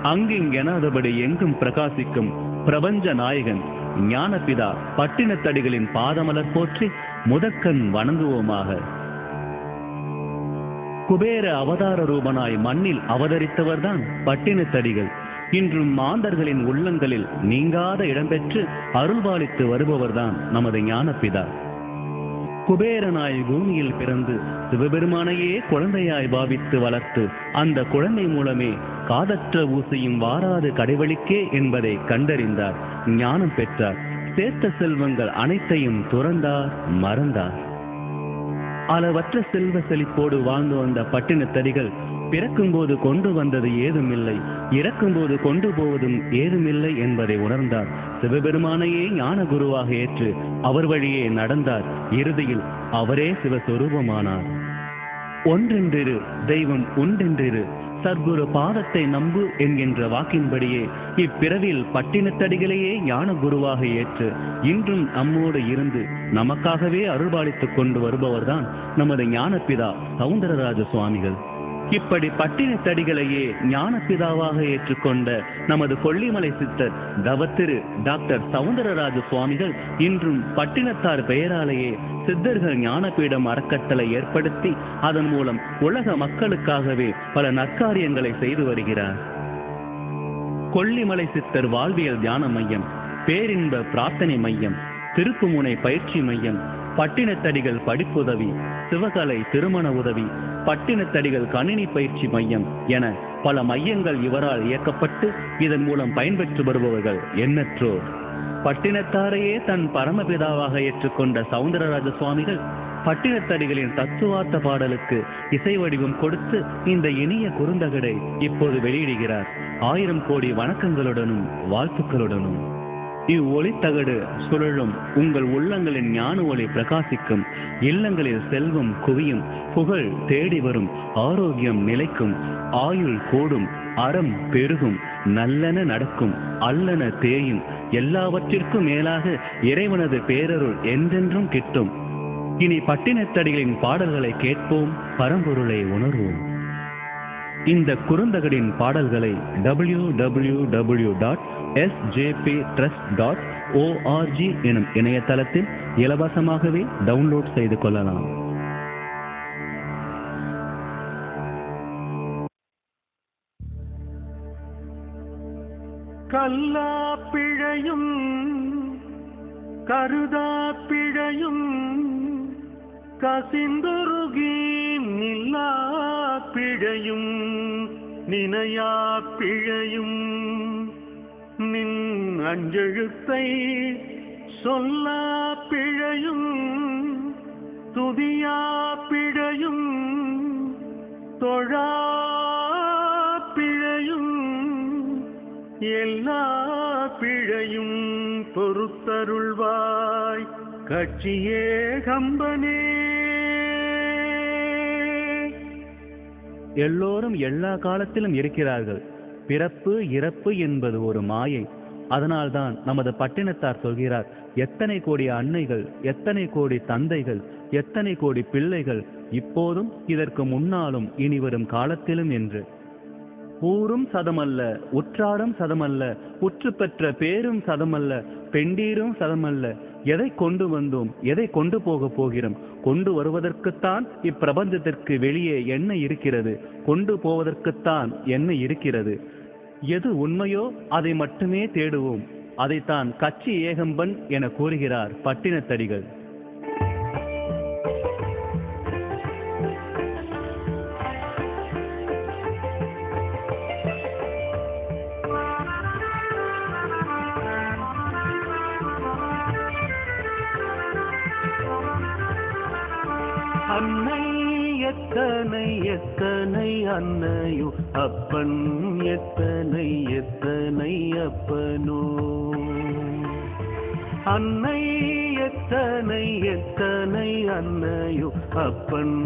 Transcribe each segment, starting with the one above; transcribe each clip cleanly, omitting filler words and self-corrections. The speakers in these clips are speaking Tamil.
அங்கிங்கெனாதபடி எங்கும் பிரகாசிக்கும் பிரபஞ்ச நாயகன் ஞானபிதா பட்டினத்தடிகளின் பாதமலர் போற்றி முதற்கண் வணங்குவோமாக. குபேர அவதார ரூபனாய் மண்ணில் அவதரித்தவர்தான் பட்டினத்தடிகள். இன்றும் மாந்தர்களின் உள்ளங்களில் நீங்காத இடம்பெற்று அருள்பாலித்து வருபவர்தான் நமது ஞானபிதா. குபேரனாய் பூமியில் பிறந்து சிவபெருமானையே குழந்தையாய் பாவித்து வளர்த்து அந்த குழந்தை மூலமே காதற்ற ஊசியும் வாராது கடைவழிக்கே என்பதை கண்டறிந்தார், ஞானம் பெற்றார். சேர்த்த செல்வங்கள் அனைத்தையும் துறந்தார், மறந்தார். அளவற்ற செல்வ செழிப்போடு வாழ்ந்து வந்த பட்டினத்தடிகள் பிறக்கும்போது கொண்டு வந்தது ஏதுமில்லை, இறக்கும்போது கொண்டு போவதும் ஏதுமில்லை என்பதை உணர்ந்தார். சிவபெருமானையே ஞான குருவாக ஏற்று அவர் வழியே நடந்தார். இறுதியில் அவரே சிவஸ்வரூபமானார். ஒன்றென்றிரு தெய்வம் உண்டென்றிரு, சர்க்குரு பாதத்தை நம்பு என்கின்ற வாக்கின்படியே இப்பிறவில் பட்டினத்தடிகளையே ஞான குருவாக ஏற்று இன்றும் நம்மோடு இருந்து நமக்காகவே அருள்பாலித்துக் கொண்டு வருபவர்தான் நமது ஞானபிதா சவுந்தரராஜ சுவாமிகள். இப்படி பட்டினத்தடிகளையே ஞானபிதாவாக ஏற்றுக்கொண்ட நமது கொல்லிமலை சித்தர் தவத்திரு டாக்டர் சவுந்தரராஜ சுவாமிகள் இன்றும் பட்டினத்தார் பெயராலேயே சித்தர்கள் ஞானபீடம் அறக்கட்டளை ஏற்படுத்தி அதன் மூலம் உலக மக்களுக்காகவே பல நற்காரியங்களை செய்து வருகிறார். கொல்லிமலை சித்தர் வாழ்வியல் தியான மையம், பேரின்ப பிரார்த்தனை மையம், திருப்புமுனை பயிற்சி மையம், பட்டினத்தடிகள் படிப்புதவி, சிவகலை திருமண உதவி, பட்டினத்தடிகள் கணினி பயிற்சி மையம் என பல மையங்கள் இவரால் இயக்கப்பட்டு இதன் மூலம் பயன்பெற்று வருபவர்கள் எண்ணற்றோர். பட்டினத்தாரையே தன் பரமபிதாவாக ஏற்றுக்கொண்ட சவுந்தரராஜ சுவாமிகள் பட்டினத்தடிகளின் தத்துவார்த்த பாடலுக்கு இசை வடிவம் கொடுத்து இந்த இனிய குறுந்தகடை இப்போது வெளியிடுகிறார். 1000 கோடி வணக்கங்களுடனும் வாழ்த்துக்களுடனும். இவ்வொளித்தகடு சுழலும் உங்கள் உள்ளங்களின் ஞான ஒளி பிரகாசிக்கும், இல்லங்களில் செல்வம் குவியும், புகழ் தேடி வரும், ஆரோக்கியம் நிலைக்கும், ஆயுள் கூடும், அறம் பெருகும், நல்லன நடக்கும், அல்லன தேயும், எல்லாவற்றிற்கும் மேலாக இறைவனது பேரருள் என்றென்றும் கிட்டும். இனி பட்டினத்தடிகளின் பாடல்களை கேட்போம், பரம்பொருளை உணர்வோம். இந்த குறுந்தகடின் பாடல்களை www.sjptrust.org எனும் இணையதளத்தில் இலவசமாகவே டவுன்லோட் செய்து கொள்ளலாம். கல்லா பிழையும் கருதா பிழையும் கசிந்துருகி நில்லா பிழையும் நினையா பிழையும் நின் அஞ்செழுத்தை சொல்லா பிழையும் துதியா பிழையும் தொழா பிழையும் எல்லா பிழையும் பொறுத்தருள்வாய் கட்சியே கம்பனே. எல்லோரும் எல்லா காலத்திலும் இருக்கிறார்கள். பிறப்பு இறப்பு என்பது ஒரு மாயை. அதனால்தான் நமது பட்டினத்தார் சொல்கிறார், எத்தனை கோடி அன்னைகள், எத்தனை கோடி தந்தைகள், எத்தனை கோடி பிள்ளைகள், இப்போதும் இதற்கு முன்னாலும் இனி வரும் காலத்திலும் என்று. ஊரும் சதமல்ல, உற்றாரும் சதமல்ல, உற்று பெற்ற பேரும் சதமல்ல, பெண்டீரும் சதமல்ல. எதை கொண்டு வந்தோம், எதை கொண்டு போக போகிறோம்? கொண்டு வருவதற்குத்தான் இப்பிரபஞ்சத்திற்கு வெளியே என்ன இருக்கிறது, கொண்டு போவதற்குத்தான் என்ன இருக்கிறது. எது உண்மையோ அதை மட்டுமே தேடுவோம். அதைத்தான் கட்சி ஏகம்பன் என கூறுகிறார் பட்டினத்தடிகள். அன்னை எத்தனை எத்தனை அன்னையோ, அப்பன் எத்தனை எத்தனை அப்பனோ. அன்னை எத்தனை எத்தனை அன்னையோ, அப்பன்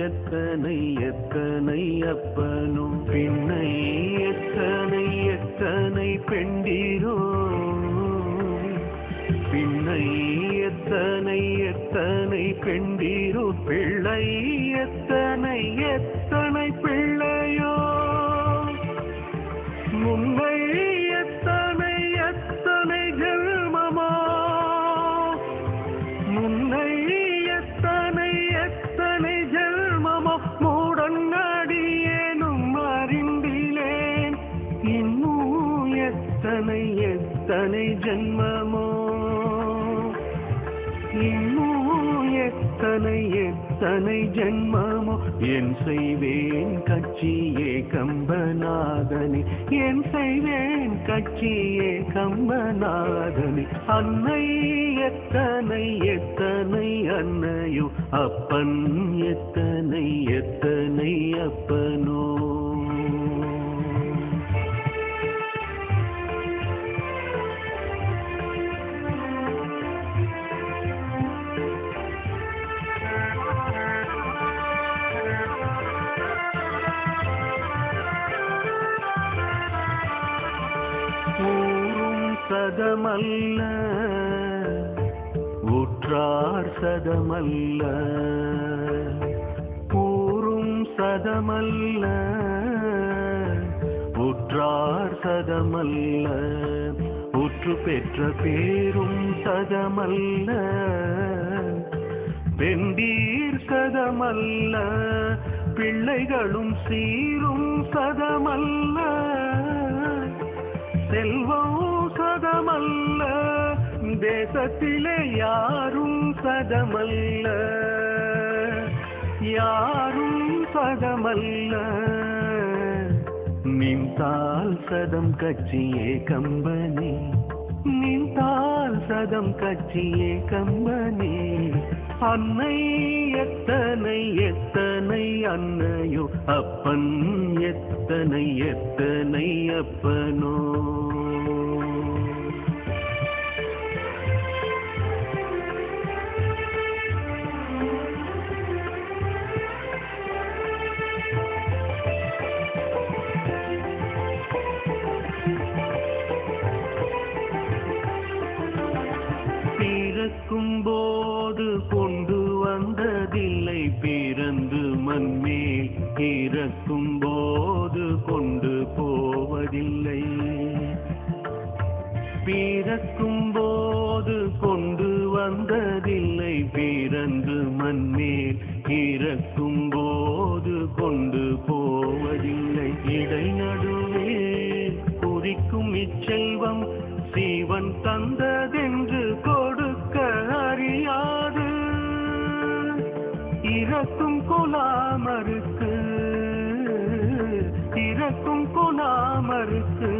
எத்தனை எத்தனை அப்பனோ. பின்னை எத்தனை எத்தனை பெண்டீரோ, பின்னை எத்தனை எத்தனை பெண்டீரோ. பிள்ளை எத்தனை எத்தனை பிள்ளையோ. எத்தனை ஜென்மமோ இன்னும் எத்தனை எத்தனை ஜென்மமோ என் செய்வேன் கட்சியே கம்பநாதனே என் செய்வேன் கட்சியே கம்பநாதனே அன்னை எத்தனை எத்தனை அன்னையோ அப்பன் எத்தனை எத்தனை அப்பனோ ஊரும் சதமல்ல உற்றார் சதமல்ல ஊரும் சதமல்ல உற்றார் சதமல்ல உற்று பெற்ற பேரும் சதமல்ல வெந்தீர் சதமல்ல பிள்ளைகளும் சீரும் சதமல்ல செல்வம் சதமல்ல தேசத்திலே யாரும் சதமல்ல யாரும் சதமல்ல நின்றால் சதம் கட்சியே கம்பனே நின்றால் சதம் கட்சியே கம்பனே அன்னை எத்தனை எத்தனை அன்னையோ அப்பன் எத்தனை எத்தனை அப்பனோ பிறக்கும் போது கொண்டு வந்ததில்லை பிறந்து மண்மேல் இறக்கும் போது கொண்டு போவதில்லை பிறக்கும் போது கொண்டு வந்ததில்லை பிறந்து மண்மேல் இறக்கும் போது கொண்டு போவதில்லை இடை நடுவே குறிக்கும் இச்செல்வம் சீவன் தந்ததென்று கொடுக்க அறியாது இறக்கும் கொலாமருக்கு இறக்கும் கொலாமருக்கு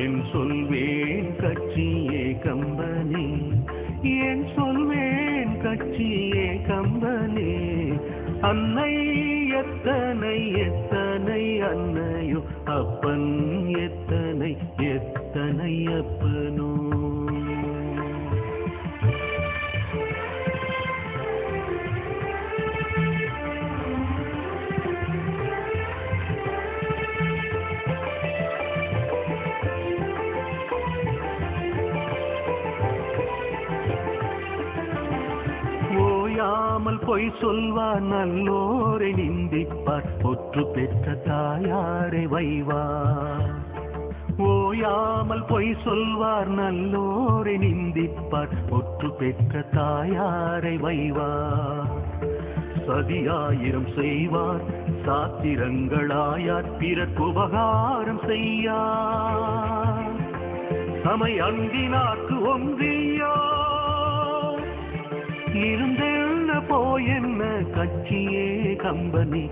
என் சொல்வேன் கட்சியே கம்பனே என் சொல்வேன் கட்சியே கம்பனே அன்னை எத்தனை எத்தனை அன்னையோ அப்பன் எத்தனை எத்தனை அப்பனோ ஓயாமல் பொய் சொல்வார் நல்லோரை நிந்திப்பார் ஒற்று பெற்ற தாயாரை வைவார் ஓயாமல் பொய் சொல்வார் நல்லோரை நிந்திப்பார் ஒற்று பெற்ற தாயாரை வைவார் சதியாயிரம் செய்வார் சாத்திரங்களாயார் பிறர்க்கு உபகாரம் செய்யார் சமை அன்பினாக்கு ஒன்றியா இருந்தென்ன போயென்ன கட்சியே கம்பனி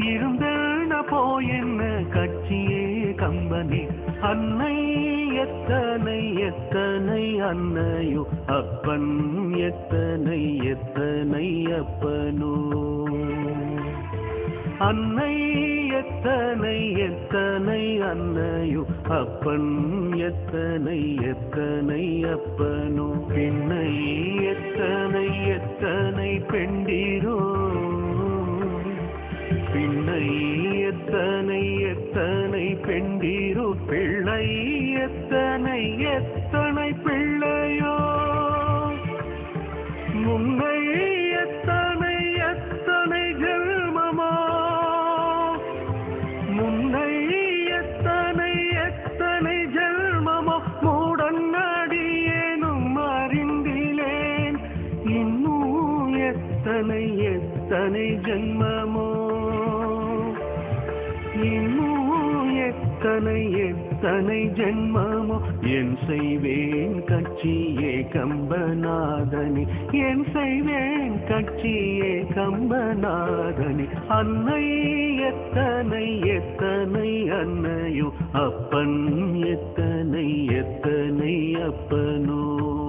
இருந்தென்ன போயென்ன கட்சியே கம்பனி அன்னை எத்தனை எத்தனை அன்னையோ அப்பன் எத்தனை எத்தனை அப்பனோ அன்னை எத்தனை எத்தனை அன்னையோ அப்பன் எத்தனை எத்தனை அப்பனோ பின்னை எத்தனை எத்தனை பெண்டிரோ பின்னை எத்தனை எத்தனை பெண்டிரோ பிள்ளை எத்தனை எத்தனை பிள்ளையோ முன்னை எத்தனை எத்தனை ஜென்மமோ முன்னை எத்தனை எத்தனை ஜென்மமோ மூடன்னடியேனும் அறிந்திலேன் இன்னும் எத்தனை எத்தனை ஜென்மமோ இன்னும் எத்தனை எத்தனை ஜென்மமோ என் செய்வேன் கட்சியே கம்பநாதனே, என் செய்வேன் கட்சியே கம்பநாதனே. அன்னை எத்தனை எத்தனை அன்னையோ, அப்பன் எத்தனை எத்தனை அப்பனோ.